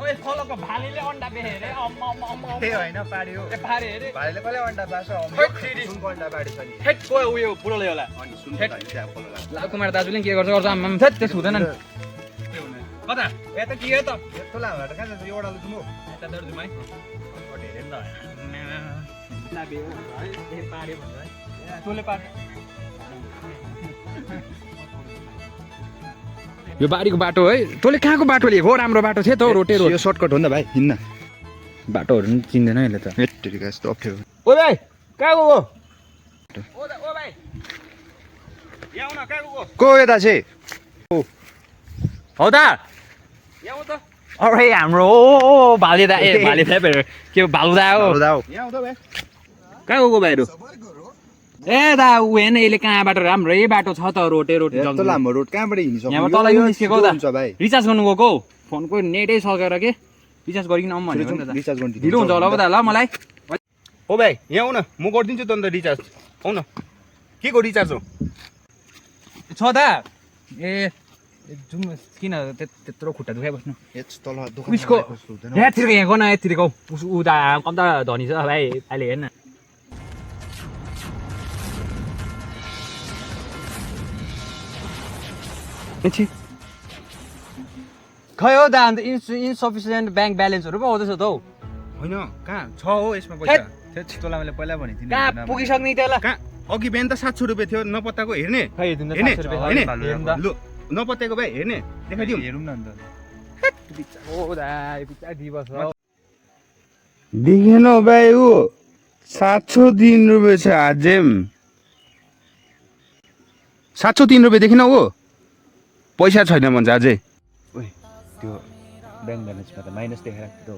ओए फलको भालेले अन्डा बेहे रे त्यही होइन पाड्यो पारे रे भाइले कसले अन्डा पार्छ सुनको अन्डा पाडी छ नि हेट को उयो बुढोले होला अनि सुनको त त्यहाँ फलला लाल कुमार दाजुले के गर्छ आम्मा थेट त्यस हुँदैन नि कता ए त के हो त यस्तो लामो कहाँ जान्छ एउटा लु म यता दर्जुम है कति हेरे नि त ला बे ए पारे भन्छ है तोले पारे यो बारीको बाटो है तँले कहाँको बाटो लिएको हो राम्रो बाटो थियो त रोटे रोड यो सर्टकट हो नि त भाइ हिँड्न बाटोहरू पनि चिन्दैन यसले त हेट्टेरिका यस्तो अप्ठ्यारो ओ भाइ कहाँ गयो ओ भाइ यहाँ आउन कहाँ गयो को यता चाहिँ हौ त यहाँ आउ त अरे हाम्रो ओ भाले दा ए भाले दा के भालु दा हो यहाँ आउँदा भाइ कहाँ गयो भाइहरू ए दा ऊ हेर्न यसले कहाँबाट राम्रो यही बाटो छ त रोटे रोटी यस्तो लामो रोड कहाँबाट हिँडिसक्यो यहाँबाट तल यो निस्केको त हुन्छ भाइ रिचार्ज गर्नु गएको हौ फोनको नेटै सकेर के रिचार्ज गरिकन आउँ भनेको नि त रिचार्ज गर्नु ढिलो हुन्छ होला पो त ल मलाई ओ भाइ यहाँ आउ न म गरिदिन्छु त अन्त रिचार्ज आउ न के को रिचार्ज हो छ त ए जाउँ किन त्यत्रो खुट्टा दुखाइ बस्नु यस्तो तल उसको यहाँतिर यहाँ गन यतिरको ऊ त कम्ता धनी छ भाइ अहिले हेर्न खै हो दा अन्त इन्सफिसियन्ट ब्याङ्क ब्यालेन्सहरू पो आउँदैछ त हौ होइन कहाँ छ हो यसमा पैसा तँलाई मैले पहिला भनेको थिएँ कहाँ पुगिसक्ने त्यसलाई कहाँ अघि बिहान त 700 रुपियाँ थियो नपत्ताको हेर्ने खै हेर्ने हेर्ने लु नपत्ताको भाइ हेर्ने देखाइदिउँ हेरौँ न अन्त ओ दा बिचारा दिवस हो देखेन भाइ ऊ 703 रुपियाँ छ आजेम 703 रुपियाँ देखिन ऊ पैसा छैन भन्छ अझै ओइ त्यो ब्याङ्क ब्यालेन्समा त माइनस देखाएको थियो